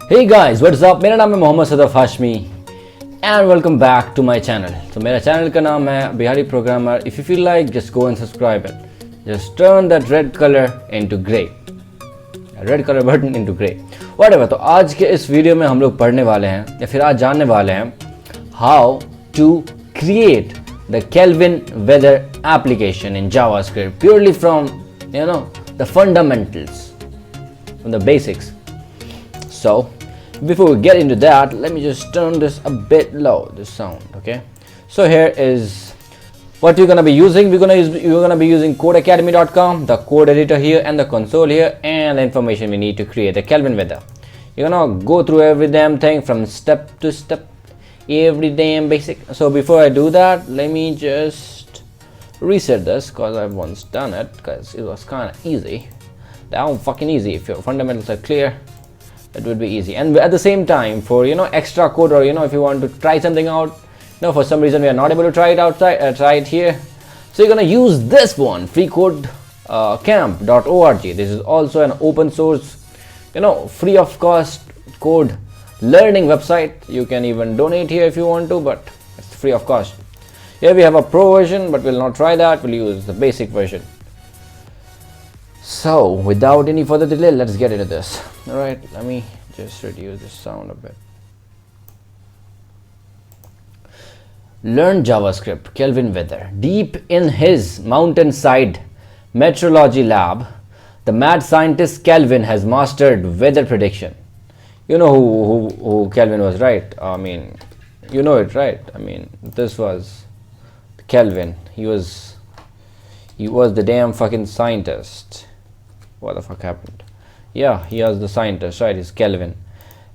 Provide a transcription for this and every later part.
Hey guys, what's up? मेरा नाम है Mohammad Sadaf Hashmi and welcome back to my channel. So मेरा channel का नाम है Bihari Programmer. If you feel like, just go and subscribe it. Just turn that red color into gray. Red color button into gray. Whatever. तो आज के इस video में हम लोग पढ़ने वाले हैं या फिर आज जानने वाले हैं how to create the Kelvin weather application in JavaScript purely from the fundamentals, from the basics. So before we get into that, let me just turn this a bit low, this sound. Okay, so here is what you're gonna be using. You're gonna be using codeacademy.com, the code editor here and the console here, and the information we need to create the Kelvin weather. You're gonna go through every damn thing from step to step, every damn basic. So before I do that, let me just reset this because I've once done it because it was kind of easy. Damn fucking easy. If your fundamentals are clear, it would be easy. And at the same time, for extra code, or if you want to try something out, for some reason we are not able to try it outside, try it here, so you're gonna use this one, freecodecamp.org. This is also an open source, free of cost code learning website. You can even donate here if you want to, but it's free of cost. Here we have a pro version, but we'll not try that. We'll use the basic version. So without any further delay, let's get into this. All right, let me just reduce the sound a bit. Learn JavaScript, Kelvin weather. Deep in his mountainside meteorology lab, the mad scientist Kelvin has mastered weather prediction. You know who Kelvin was, right? I mean, you know it, right? I mean, this was Kelvin. He was the damn fucking scientist. What the fuck happened? Yeah, he was the scientist, right? He's Kelvin.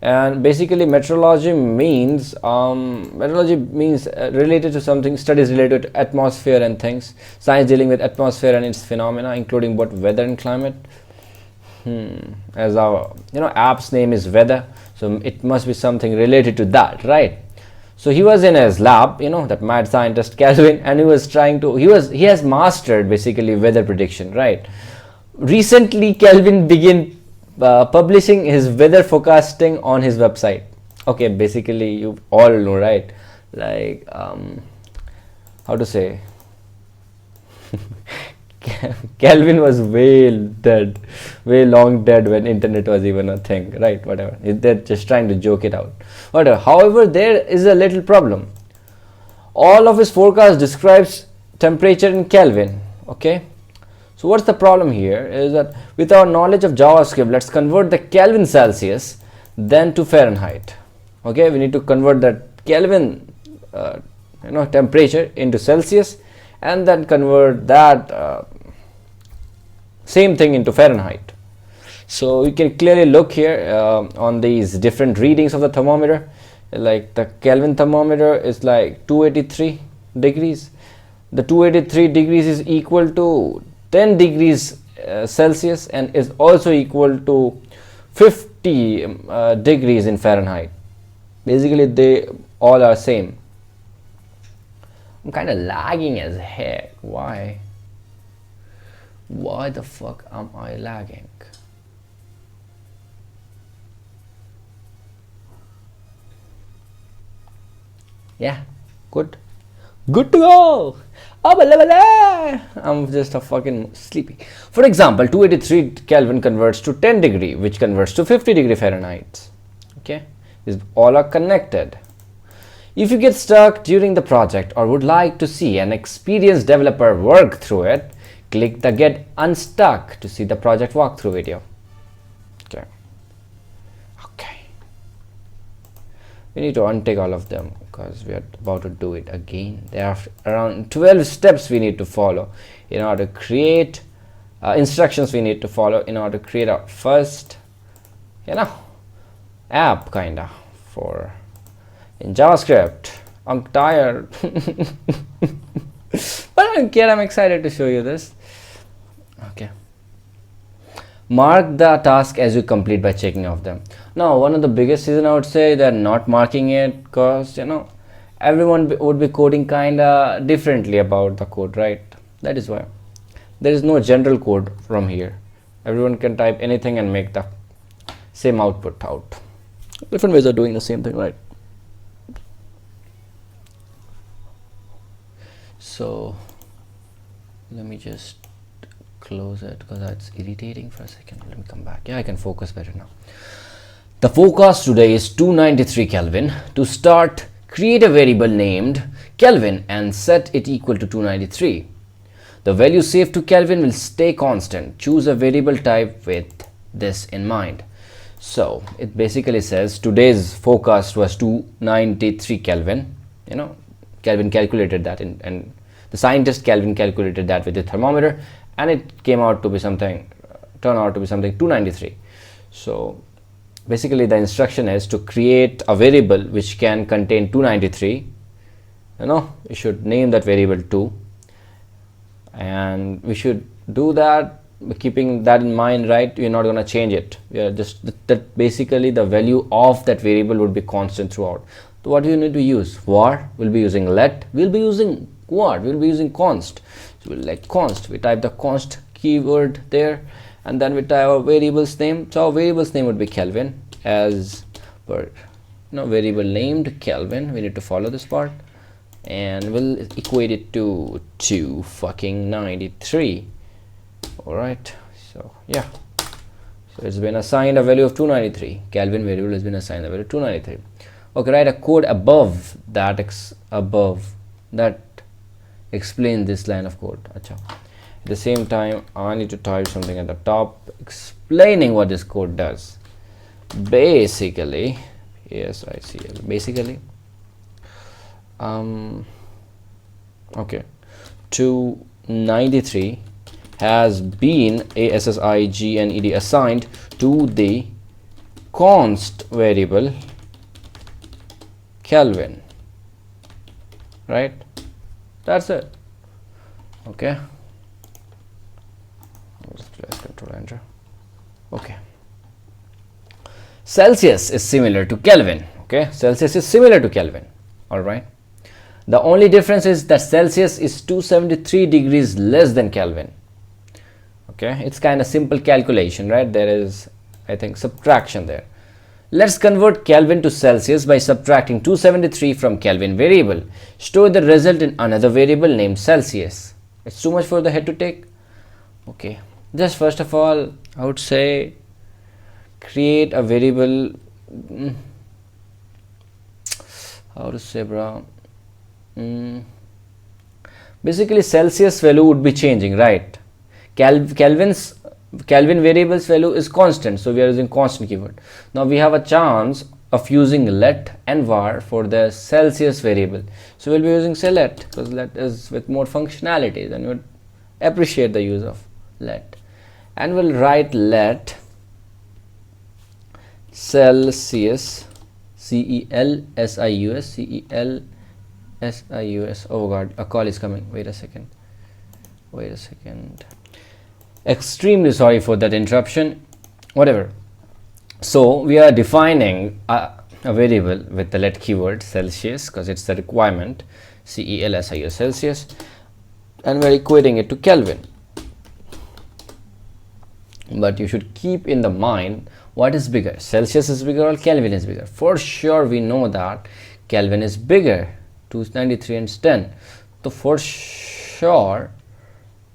And basically meteorology means related to something, studies related to atmosphere and things, science dealing with atmosphere and its phenomena, including both weather and climate. As our app's name is weather, so it must be something related to that, right? So he was in his lab, that mad scientist Kelvin, and he has mastered basically weather prediction, right? Recently Kelvin began publishing his weather forecasting on his website. Okay, basically you all know, right? Like how to say Kelvin was way long dead when internet was even a thing, right? Whatever, they're just trying to joke it out, whatever. However, there is a little problem. All of his forecast describes temperature in Kelvin. Okay, so what's the problem here is that with our knowledge of JavaScript, let's convert the Kelvin Celsius then to Fahrenheit. Okay, we need to convert that Kelvin temperature into Celsius and then convert that same thing into Fahrenheit. So you can clearly look here on these different readings of the thermometer. Like the Kelvin thermometer is like 283 degrees. The 283 degrees is equal to 10 degrees Celsius and is also equal to 50 degrees in Fahrenheit. Basically they all are same. I'm kind of lagging as heck. Why the fuck am I lagging? Yeah, good to go. I'm just a fucking sleepy. For example, 283 Kelvin converts to 10 degree, which converts to 50 degree Fahrenheit. Okay, these all are connected. If you get stuck during the project or would like to see an experienced developer work through it, click the Get Unstuck to see the project walkthrough video. Okay. We need to untick all of them because we are about to do it again. There are around 12 steps we need to follow in order to create instructions we need to follow in order to create our first app kinda for in JavaScript. I'm tired but I don't care. I'm excited to show you this. Okay, mark the task as you complete by checking off them. Now one of the biggest reason I would say they're not marking it because everyone would be coding kinda differently about the code, right? That is why there is no general code from here. Everyone can type anything and make the same output out. different ways of doing the same thing, right? So let me just close it because that's irritating for a second. Let me come back. Yeah, I can focus better now. The forecast today is 293 Kelvin. To start, create a variable named Kelvin and set it equal to 293. The value saved to Kelvin will stay constant. Choose a variable type with this in mind. So it basically says today's forecast was 293 Kelvin. You know, Kelvin calculated that and the scientist Kelvin calculated that with the thermometer, and it came out to be something, turned out to be something 293. So basically the instruction is to create a variable which can contain 293. You know, you should name that variable 2, and we should do that keeping that in mind, right? We're not going to change it. We are just that basically the value of that variable would be constant throughout. So what do you need to use? Var, we'll be using let, we'll be using what, we'll be using const. So we'll like const, we type the const keyword there, and then we type our variable's name. So our variable's name would be Kelvin, as per variable named Kelvin. We need to follow this part, and we'll equate it to 293. All right, so yeah, so it's been assigned a value of 293. Kelvin variable has been assigned a value of 293. Okay, write a code above that explain this line of code. At the same time, I need to type something at the top explaining what this code does. Basically, yes, I see. Basically, okay, 293 has been ASSIGNED assigned to the const variable Kelvin, right? That's it. Okay, just press Ctrl Enter. Okay, Celsius is similar to Kelvin. Okay, Celsius is similar to Kelvin. All right, the only difference is that Celsius is 273 degrees less than Kelvin. Okay, it's kind of simple calculation, right? There is, I think, subtraction there. Let's convert Kelvin to Celsius by subtracting 273 from Kelvin variable. Store the result in another variable named Celsius. It's too much for the head to take. Okay, just first of all, I would say create a variable. How to say, bro? Basically, Celsius value would be changing, right? Kelvin variable's value is constant, so we are using constant keyword. Now we have a chance of using let and var for the Celsius variable, so we'll be using say let because let is with more functionalities and we would appreciate the use of let, and we'll write let Celsius, CELSIUS. Oh god, a call is coming. Wait a second. Extremely sorry for that interruption. Whatever. So we are defining a variable with the let keyword Celsius because it's the requirement, CELSIUS Celsius, and we're equating it to Kelvin. But you should keep in the mind what is bigger, Celsius is bigger or Kelvin is bigger. For sure we know that Kelvin is bigger, 293 and 10. So for sure,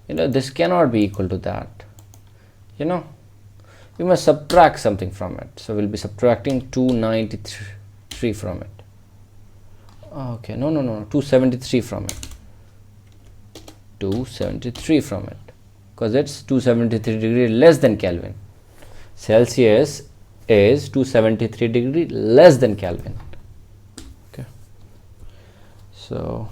this cannot be equal to that. We must subtract something from it. So we'll be subtracting 293 from it. Okay, no, 273 from it. 273 from it. Because it's 273 degree less than Kelvin. Celsius is 273 degree less than Kelvin. Okay. So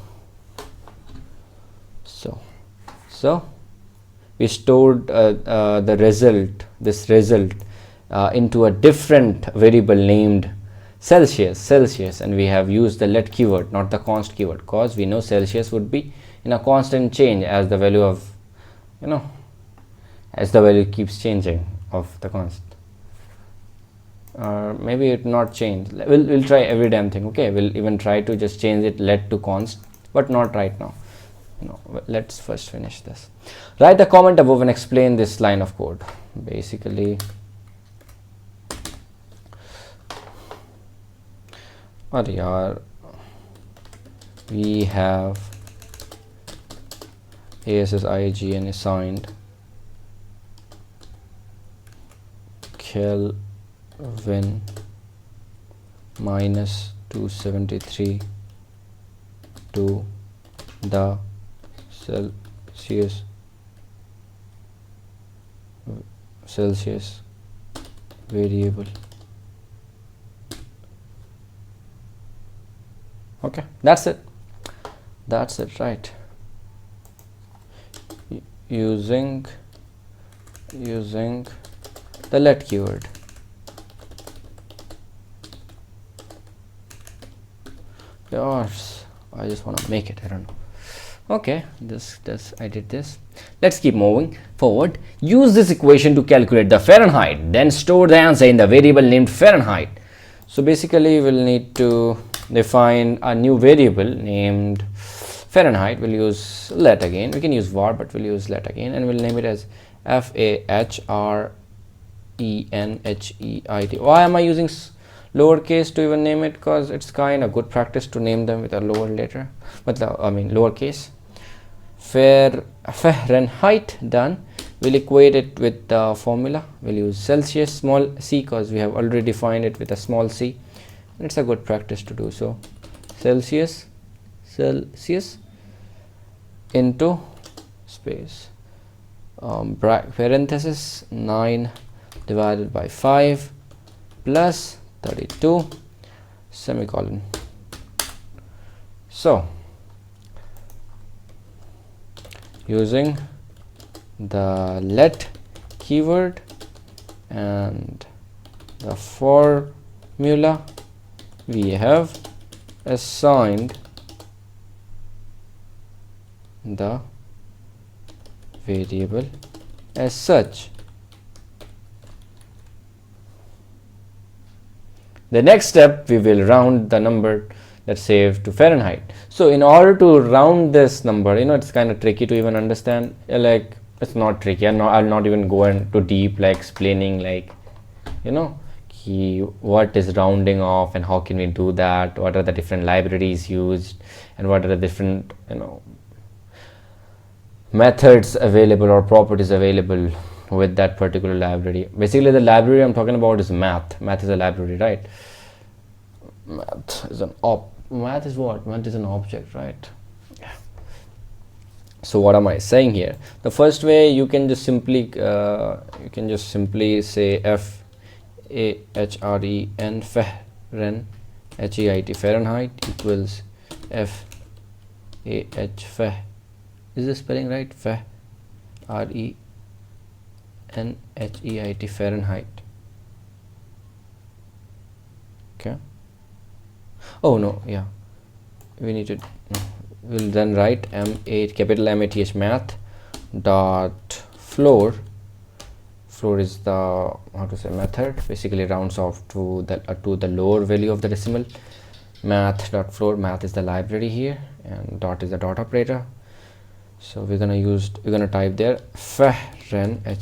we stored this result into a different variable named Celsius, and we have used the let keyword, not the const keyword, because we know Celsius would be in a constant change as the value of as the value keeps changing of the const. Maybe it not change. We'll try every damn thing. Okay, we'll even try to just change it let to const, but not right now. Let's first finish this. Write the comment above and explain this line of code. Basically, अरे यार, we have ASSIGN assigned Kelvin minus 273 to the Celsius variable. Okay, that's it, right? Using the let keyword. Yes, I just want to make it, I don't know. Okay, this I did this. Let's keep moving forward. Use this equation to calculate the Fahrenheit, then store the answer in the variable named Fahrenheit. So basically we'll need to define a new variable named Fahrenheit. We'll use let again. We can use var, but we'll use let again, and we'll name it as FAHRENHEIT. Why am I using lowercase to even name it? Because it's kind of good practice to name them with a lower letter, but lowercase. Fahrenheit done. We'll equate it with the formula. We'll use Celsius small c because we have already defined it with a small c, and it's a good practice to do so. Celsius into space parenthesis 9 divided by 5 plus 32 semicolon. So using the let keyword and the formula, we have assigned the variable as such. The next step, we will round the number that's saved to Fahrenheit. So in order to round this number, it's kind of tricky to even understand. Like, it's not tricky. I'll not even go into deep, like explaining, like, what is rounding off and how can we do that, what are the different libraries used, and what are the different methods available or properties available with that particular library. Basically the library I'm talking about is math is a library, right? Math is an object, right? Yeah. So what am I saying here? The first way, you can just simply say FAHREN Fahrenheit equals FAH. Is the spelling right? FAHRENHEIT Fahrenheit. Okay. Oh no, yeah. We'll then write capital MATH math dot floor. Floor is the method. Basically rounds off to the lower value of the decimal. Math dot floor. Math is the library here, and dot is the dot operator. So we're gonna type there Fahrenheit.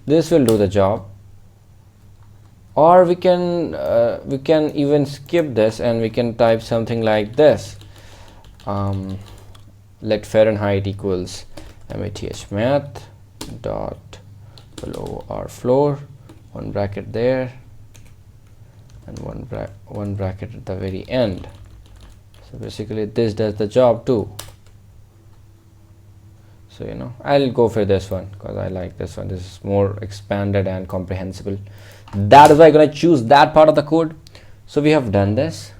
This will do the job. Or we can even skip this and we can type something like this. Let Fahrenheit equals MATH math dot below our floor, one bracket there and one bracket at the very end. So basically this does the job too. So I'll go for this one because I like this one. This is more expanded and comprehensible. That is why I'm going to choose that part of the code. So we have done this,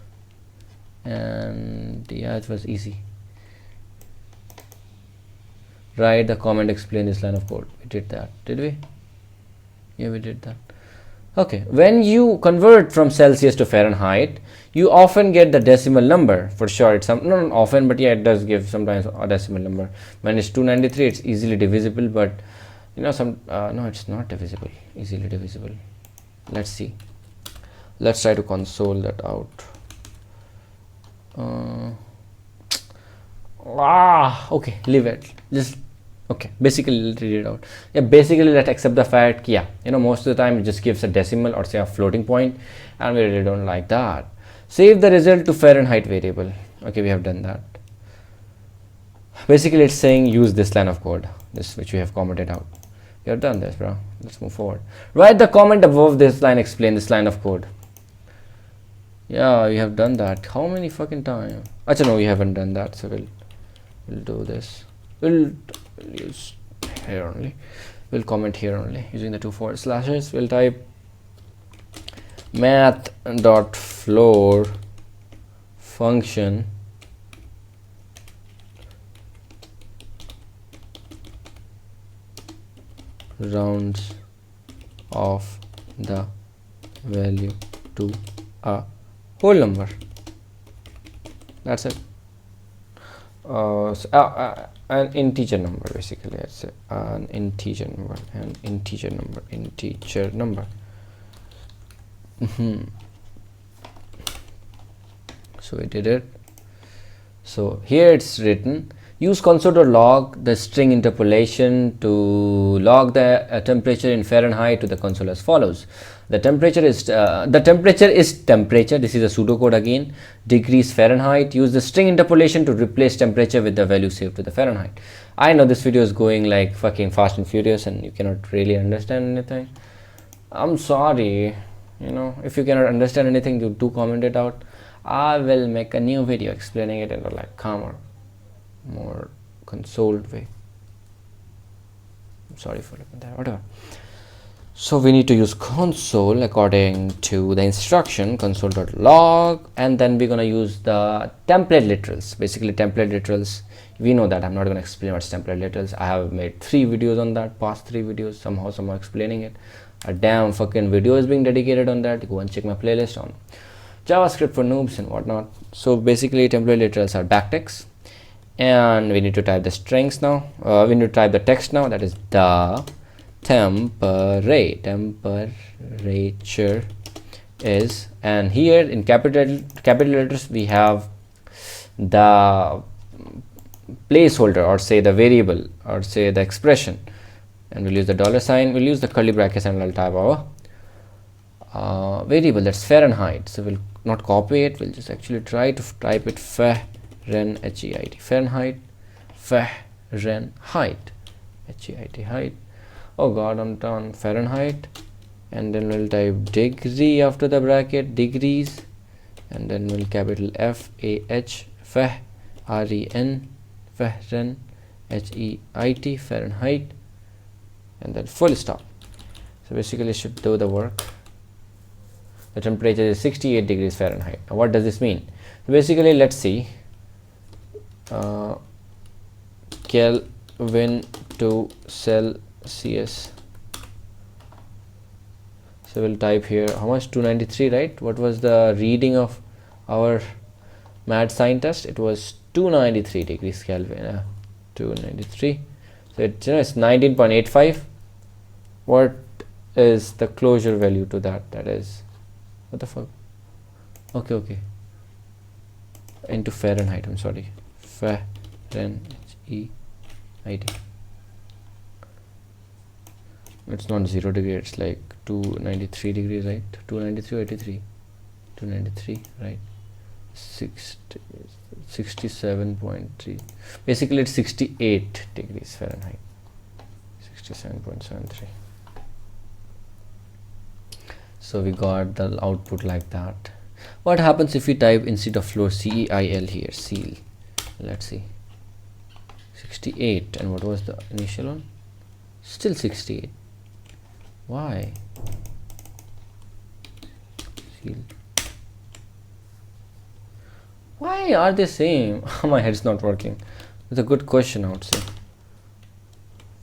and yeah, it was easy. Write the comment, explain this line of code. We did that, did we? Yeah, we did that. Okay, when you convert from Celsius to Fahrenheit, you often get the decimal number. For sure, it's not often, but yeah, it does give sometimes a decimal number. When it's 293, it's easily divisible, but no, it's not easily divisible. Let's see. Let's try to console that out. Okay, leave it. Just Okay, basically let's read it out. Yeah, basically let's accept the fact, yeah, most of the time it just gives a decimal or say a floating point, and we really don't like that. Save the result to Fahrenheit variable. Okay, we have done that. Basically it's saying use this line of code, this which we have commented out. We have done this, bro. Let's move forward. Write the comment above this line, explain this line of code. Yeah, we have done that. How many fucking times? Actually, no, we haven't done that. So we'll do this. We'll use here only. We'll comment here only using the 2 forward slashes. We'll type math.floor function rounds off the value to a whole number. That's it. An integer number, basically. Let's say an integer number. So we did it. So here it's written, use console.log the string interpolation to log the temperature in Fahrenheit to the console as follows. The temperature is temperature. This is a pseudocode again. Degrees Fahrenheit. Use the string interpolation to replace temperature with the value saved to the Fahrenheit. I know this video is going like fucking fast and furious and you cannot really understand anything. I'm sorry. If you cannot understand anything, you do comment it out. I will make a new video explaining it in a like calmer, more consoled way. I'm sorry for looking that, whatever. So we need to use console according to the instruction console.log, and then we're gonna use the template literals. Basically template literals, we know that. I'm not gonna explain what's template literals. I have made 3 videos on that, past 3 videos, somehow explaining it. A damn fucking video is being dedicated on that. Go and check my playlist on JavaScript for noobs and whatnot. So basically template literals are backticks, and we need to type the strings now. We need to type the text now, that is the temperature is, and here in capital letters we have the placeholder or say the variable or say the expression, and we'll use the $sign, we'll use the curly brackets, and I'll type our variable, that's Fahrenheit. So we'll not copy it, we'll just actually try to type it Fahrenheit, Fahrenheit, height. Oh god, I'm done. Fahrenheit, and then we'll type degree after the bracket, degrees, and then we'll capital F-A-H, R-E-N, Fahrenheit, Fahrenheit, and then full stop. So basically it should do the work. The temperature is 68 degrees Fahrenheit. Now what does this mean? So basically let's see, Kelvin to Celsius. So we'll type here how much, 293, right? What was the reading of our mad scientist? It was 293 degrees Kelvin. 293. So it's 19.85. What is the closure value to that? That is, what the fuck? Okay, into Fahrenheit, I'm sorry, Fahrenheit. It's not 0 degree, it's like 293 degrees, right? 293 or 83? 293, right? 67.3. Basically it's 68 degrees Fahrenheit. 67.73. So we got the output like that. What happens if we type instead of floor CEIL here, seal? Let's see. 68, and what was the initial one? Still 68. Why? Seal. Why are they same? My head's not working. It's a good question, I would say.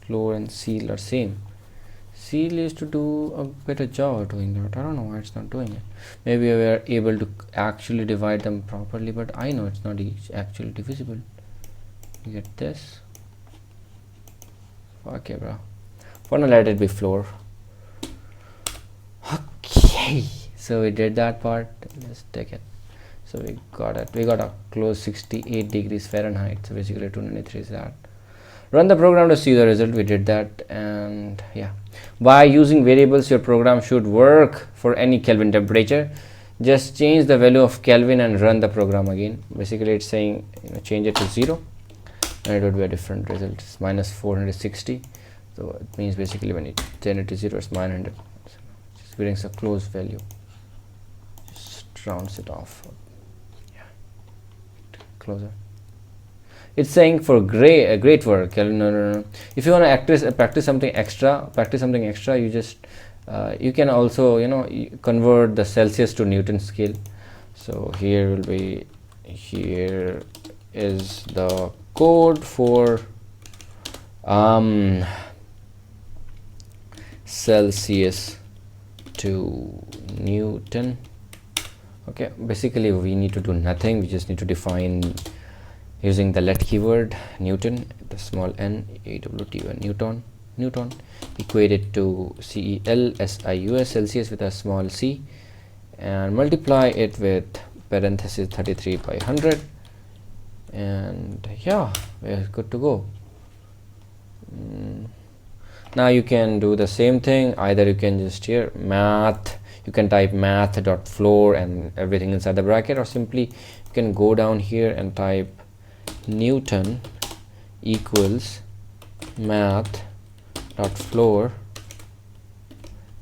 Floor and seal are same. Seal used to do a better job doing that. I don't know why it's not doing it. Maybe we are able to actually divide them properly, but I know it's not actually divisible. You get this. Okay, bro. For now, let it be floor. Okay, so we did that part. Let's take it. So we got it. We got a close 68 degrees Fahrenheit. So basically 293 is that. Run the program to see the result. We did that. And yeah, by using variables, your program should work for any Kelvin temperature. Just change the value of Kelvin and run the program again. Basically it's saying, change it to 0 and it would be a different result. It's minus 460. So it means basically when you turn it to 0, it's 900. So just brings a close value, just rounds it off. Yeah, closer. It's saying for great work, Kelvin. No. If you want to practice something extra, you just you can also convert the Celsius to Newton scale. So here is the code for Celsius to Newton. Okay, basically we need to do nothing. We just need to define using the let keyword Newton, the small n, AWT, Newton, equate it to CELSIUS, Celsius, with a small c, and multiply it with parenthesis 33 by 100, and yeah, we're good to go. Now you can do the same thing. Either you can just here math, you can type math.floor and everything inside the bracket, or simply you can go down here and type Newton equals math.floor,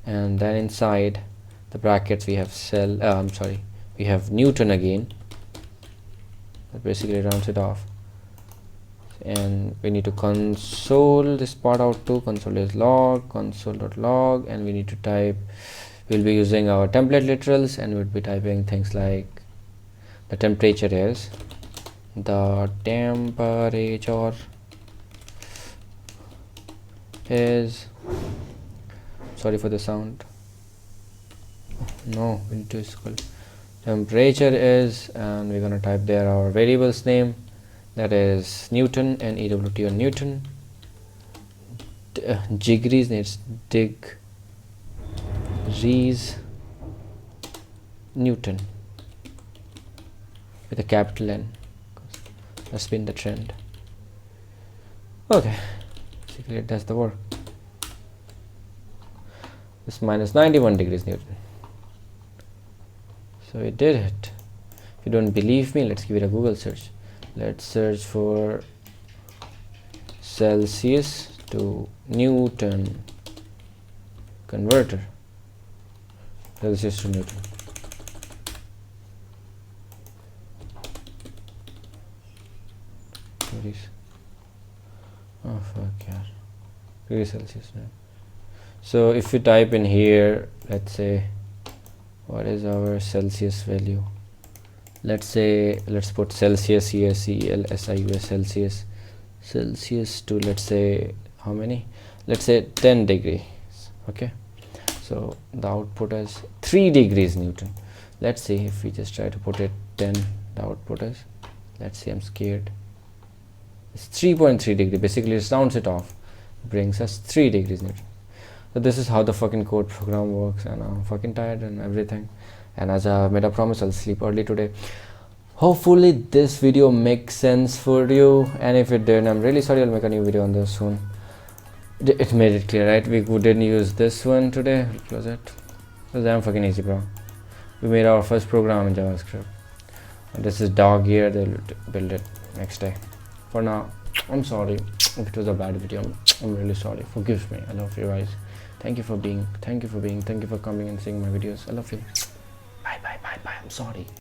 and then inside the brackets we have we have Newton again. That basically rounds it off, and we need to console this part out too. Console is log, console.log, and we need to type, we'll be using our template literals, and we'll be typing things like the temperature is, the temperature is, sorry for the sound, no, we need to scroll, temperature is, and we're going to type there our variables name, that is Newton, and EWT on Newton. Degrees needs degrees Newton with a capital N. That's been the trend. Okay, basically it does the work. It's minus 91 degrees Newton. So it did it. If you don't believe me, let's give it a Google search. Let's search for Celsius to Newton converter. Celsius to Newton. Oh fuck yeah, degrees Celsius now. So if you type in here, let's say, what is our Celsius value? Let's put Celsius here, CELSIUS, Celsius to, let's say, how many? Let's say 10 degrees. Okay, so the output is 3 degrees Newton. Let's see if we just try to put it 10, the output is, let's see, I'm scared, it's 3.3 degree. Basically it rounds it off, brings us 3 degrees Newton. So this is how the fucking code program works, and I'm fucking tired and everything, and as I made a promise, I'll sleep early today. Hopefully this video makes sense for you, and if it didn't, I'm really sorry. I'll make a new video on this soon. It made it clear, right? We didn't use this one today. We'll close it. It was damn fucking easy, bro. We made our first program in JavaScript. And this is dog here. They'll build it next day. For now, I'm sorry if it was a bad video. I'm really sorry. Forgive me. I love you guys. Thank you for coming and seeing my videos. I love you. Bye. I'm sorry.